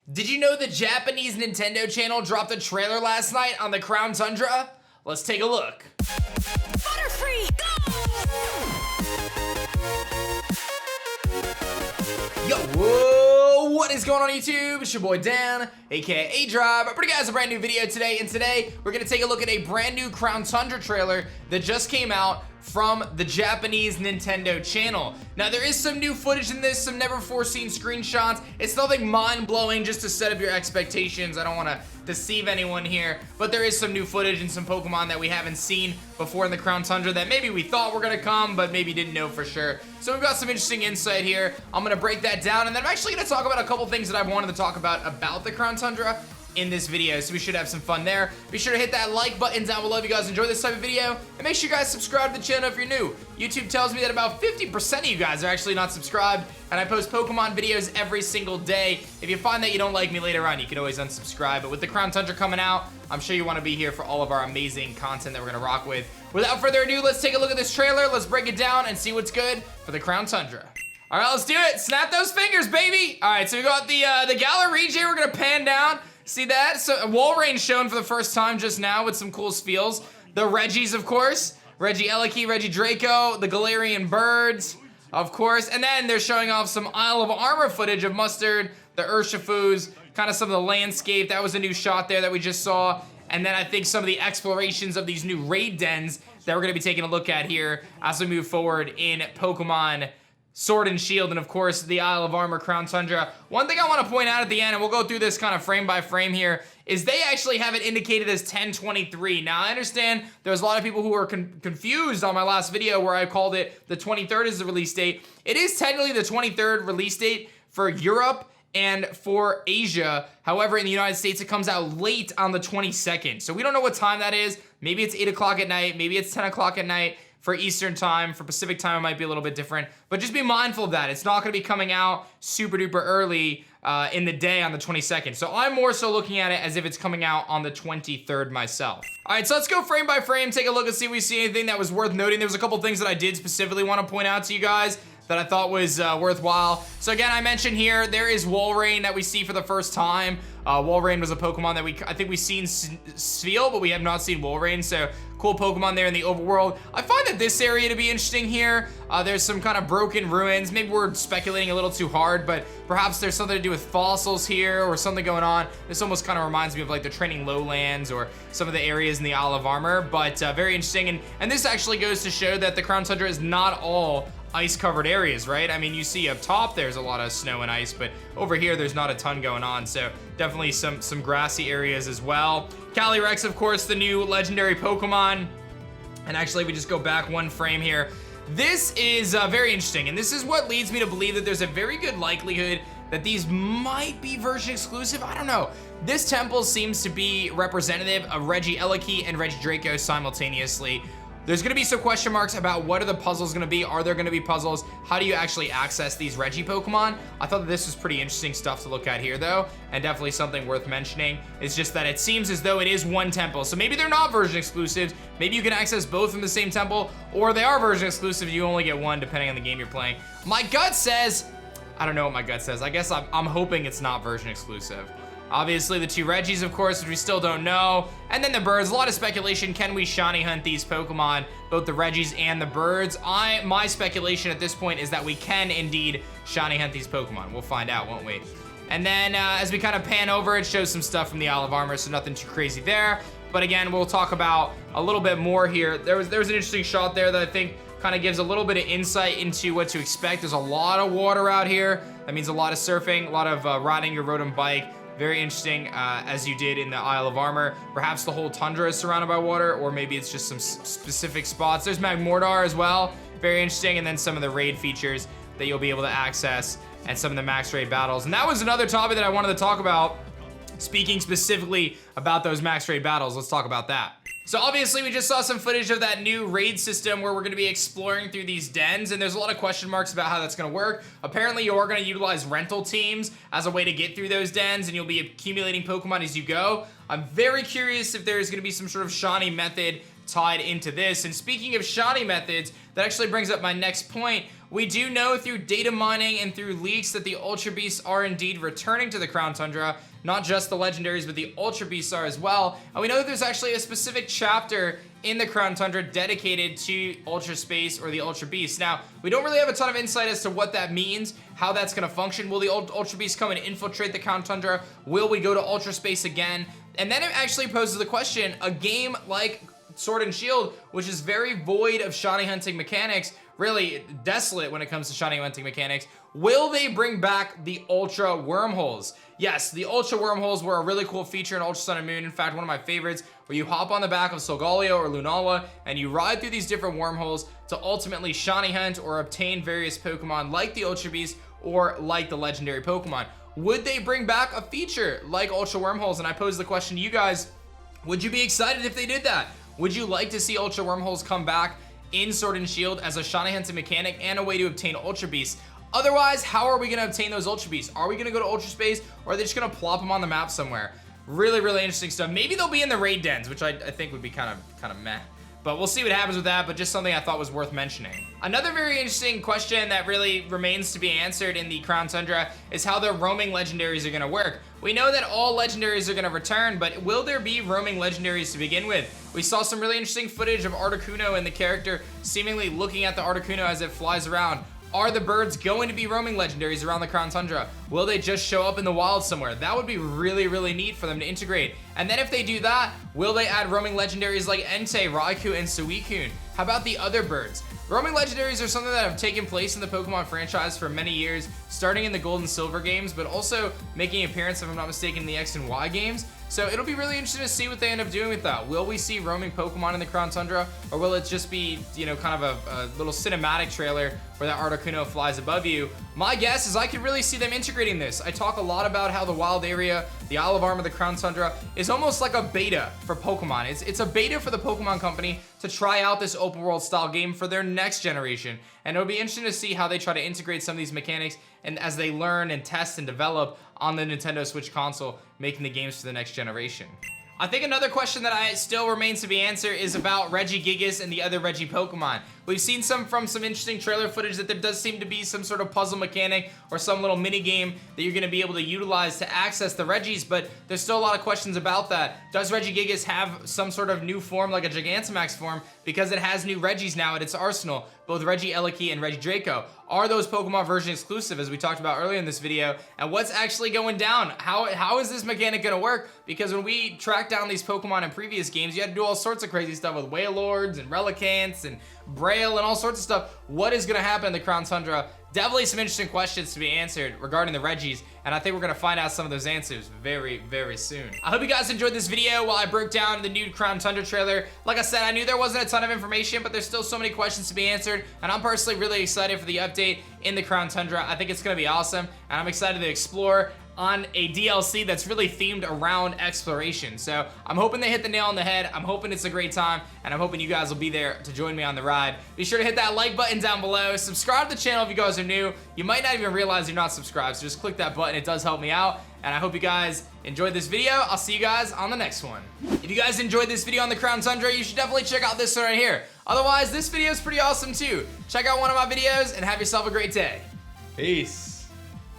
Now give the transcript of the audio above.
Did you know the Japanese Nintendo channel dropped a trailer last night on the Crown Tundra? Let's take a look. Butterfree, go! Yo, whoa, what is going on YouTube? It's your boy Dan, aka aDrive. I bring you guys a brand new video today, and today we're gonna take a look at a brand new Crown Tundra trailer that just came out from the Japanese Nintendo channel. Now there is some new footage in this, some never before seen screenshots. It's nothing mind-blowing, just to set up your expectations. I don't wanna deceive anyone here, but there is some new footage and some Pokemon that we haven't seen before in the Crown Tundra that maybe we thought were gonna come, but maybe didn't know for sure. So we've got some interesting insight here. I'm gonna break that down, and then I'm actually gonna talk about a couple things that I've wanted to talk about the Crown Tundra in this video, so we should have some fun there. Be sure to hit that like button down below if you guys enjoy this type of video, and make sure you guys subscribe to the channel if you're new. YouTube tells me that about 50% of you guys are actually not subscribed, and I post Pokemon videos every single day. If you find that you don't like me later on, you can always unsubscribe, but with the Crown Tundra coming out, I'm sure you want to be here for all of our amazing content that we're going to rock with. Without further ado, let's take a look at this trailer, let's break it down, and see what's good for the Crown Tundra. All right, let's do it. Snap those fingers, baby. All right, so we got the Galar Reggie. We're going to pan down. See that? So Walrein shown for the first time just now with some cool spiels. The Reggies, of course. Reggie Eliki, Reggie Draco, the Galarian birds, of course. And then they're showing off some Isle of Armor footage of Mustard, the Urshifus, kind of some of the landscape. That was a new shot there that we just saw. And then I think some of the explorations of these new raid dens that we're going to be taking a look at here as we move forward in Pokemon Sword and Shield, and of course, the Isle of Armor Crown Tundra. One thing I want to point out at the end, and we'll go through this kind of frame by frame here, is they actually have it indicated as 10/23. Now, I understand there's a lot of people who were confused on my last video where I called it the 23rd as the release date. It is technically the 23rd release date for Europe and for Asia. However, in the United States, it comes out late on the 22nd. So we don't know what time that is. Maybe it's 8 o'clock at night. Maybe it's 10 o'clock at night. For Eastern time, for Pacific time, it might be a little bit different, but just be mindful of that. It's not gonna be coming out super duper early in the day on the 22nd. So I'm more so looking at it as if it's coming out on the 23rd myself. All right, so let's go frame by frame, take a look and see if we see anything that was worth noting. There was a couple things that I did specifically want to point out to you guys that I thought was worthwhile. So again, I mentioned here, there is Walrein that we see for the first time. Walrein was a Pokemon that I think we've seen Sfeel, but we have not seen Walrein, so cool Pokemon there in the overworld. I find that this area to be interesting here. There's some kind of broken ruins. Maybe we're speculating a little too hard, but perhaps there's something to do with fossils here or something going on. This almost kind of reminds me of like the Training Lowlands or some of the areas in the Isle of Armor, but very interesting. And this actually goes to show that the Crown Tundra is not all ice-covered areas, right? I mean, you see up top there's a lot of snow and ice, but over here there's not a ton going on, so definitely some grassy areas as well. Calyrex, of course, the new legendary Pokemon. And actually, if we just go back one frame here, this is very interesting, and this is what leads me to believe that there's a very good likelihood that these might be version exclusive. I don't know. This temple seems to be representative of Reggie Eliki and Reggie Draco simultaneously. There's gonna be some question marks about what are the puzzles gonna be. Are there gonna be puzzles? How do you actually access these Reggie Pokemon? I thought that this was pretty interesting stuff to look at here though, and definitely something worth mentioning. It's just that it seems as though it is one temple. So maybe they're not version exclusives. Maybe you can access both from the same temple, or they are version exclusive, you only get one depending on the game you're playing. My gut says, I don't know what my gut says. I guess I'm hoping it's not version exclusive. Obviously, the two Reggies, of course, which we still don't know. And then the birds, a lot of speculation. Can we shiny hunt these Pokemon, both the Reggies and the birds? My speculation at this point is that we can indeed shiny hunt these Pokemon. We'll find out, won't we? And then as we kind of pan over, it shows some stuff from the Isle of Armor, so nothing too crazy there. But again, we'll talk about a little bit more here. There was an interesting shot there that I think kind of gives a little bit of insight into what to expect. There's a lot of water out here. That means a lot of surfing, a lot of riding your rotom bike. Very interesting, as you did in the Isle of Armor. Perhaps the whole tundra is surrounded by water, or maybe it's just some specific spots. There's Magmortar as well, very interesting, and then some of the raid features that you'll be able to access, and some of the max raid battles. And that was another topic that I wanted to talk about, speaking specifically about those max raid battles. Let's talk about that. So obviously we just saw some footage of that new raid system where we're gonna be exploring through these dens, and there's a lot of question marks about how that's gonna work. Apparently you are gonna utilize rental teams as a way to get through those dens, and you'll be accumulating Pokemon as you go. I'm very curious if there's gonna be some sort of shiny method tied into this. And speaking of shiny methods, that actually brings up my next point. We do know through data mining and through leaks that the Ultra Beasts are indeed returning to the Crown Tundra. Not just the legendaries, but the Ultra Beasts are as well. And we know that there's actually a specific chapter in the Crown Tundra dedicated to Ultra Space or the Ultra Beasts. Now, we don't really have a ton of insight as to what that means, how that's going to function. Will the Ultra Beasts come and infiltrate the Crown Tundra? Will we go to Ultra Space again? And then it actually poses the question, a game like Sword and Shield, which is very void of shiny hunting mechanics, really desolate when it comes to shiny hunting mechanics, will they bring back the Ultra Wormholes? Yes, the Ultra Wormholes were a really cool feature in Ultra Sun and Moon. In fact, one of my favorites, where you hop on the back of Solgaleo or Lunala and you ride through these different wormholes to ultimately shiny hunt or obtain various Pokemon like the Ultra Beast or like the legendary Pokemon. Would they bring back a feature like Ultra Wormholes? And I pose the question to you guys, would you be excited if they did that? Would you like to see Ultra Wormholes come back in Sword and Shield as a shiny hunting mechanic and a way to obtain Ultra Beasts? Otherwise, how are we going to obtain those Ultra Beasts? Are we going to go to Ultra Space, or are they just going to plop them on the map somewhere? Really, really interesting stuff. Maybe they'll be in the raid dens, which I think would be kind of meh. But we'll see what happens with that, but just something I thought was worth mentioning. Another very interesting question that really remains to be answered in the Crown Tundra is how the roaming legendaries are going to work. We know that all legendaries are going to return, but will there be roaming legendaries to begin with? We saw some really interesting footage of Articuno and the character seemingly looking at the Articuno as it flies around. Are the birds going to be roaming legendaries around the Crown Tundra? Will they just show up in the wild somewhere? That would be really, really neat for them to integrate. And then if they do that, will they add roaming legendaries like Entei, Raikou, and Suicune? How about the other birds? Roaming legendaries are something that have taken place in the Pokemon franchise for many years, starting in the Gold and Silver games, but also making an appearance, if I'm not mistaken, in the X and Y games. So it'll be really interesting to see what they end up doing with that. Will we see roaming Pokemon in the Crown Tundra, or will it just be, you know, kind of a little cinematic trailer where that Articuno flies above you? My guess is I could really see them integrating this. I talk a lot about how the wild area, the Isle of Armor, the Crown Tundra, is almost like a beta for Pokemon. It's a beta for the Pokemon Company to try out this open world style game for their next generation. And it'll be interesting to see how they try to integrate some of these mechanics and as they learn and test and develop on the Nintendo Switch console, making the games for the next generation. I think another question that still remains to be answered is about Regigigas and the other Reggie Pokemon. We've seen some interesting trailer footage that there does seem to be some sort of puzzle mechanic or some little mini game that you're going to be able to utilize to access the Reggies, but there's still a lot of questions about that. Does Regigigas have some sort of new form like a Gigantamax form because it has new Reggies now at its arsenal, both Reggie Eliki and Reggie Draco? Are those Pokemon version exclusive, as we talked about earlier in this video? And what's actually going down? How is this mechanic going to work? Because when we tracked down these Pokemon in previous games, you had to do all sorts of crazy stuff with Wailords and Relicants and Braille and all sorts of stuff. What is going to happen in the Crown Tundra? Definitely some interesting questions to be answered regarding the Reggies, and I think we're going to find out some of those answers very, very soon. I hope you guys enjoyed this video while I broke down the new Crown Tundra trailer. Like I said, I knew there wasn't a ton of information, but there's still so many questions to be answered, and I'm personally really excited for the update in the Crown Tundra. I think it's going to be awesome, and I'm excited to explore on a DLC that's really themed around exploration. So I'm hoping they hit the nail on the head. I'm hoping it's a great time, and I'm hoping you guys will be there to join me on the ride. Be sure to hit that like button down below. Subscribe to the channel if you guys are new. You might not even realize you're not subscribed, so just click that button. It does help me out, and I hope you guys enjoyed this video. I'll see you guys on the next one. If you guys enjoyed this video on the Crown Tundra, you should definitely check out this one right here. Otherwise, this video is pretty awesome too. Check out one of my videos and have yourself a great day. Peace.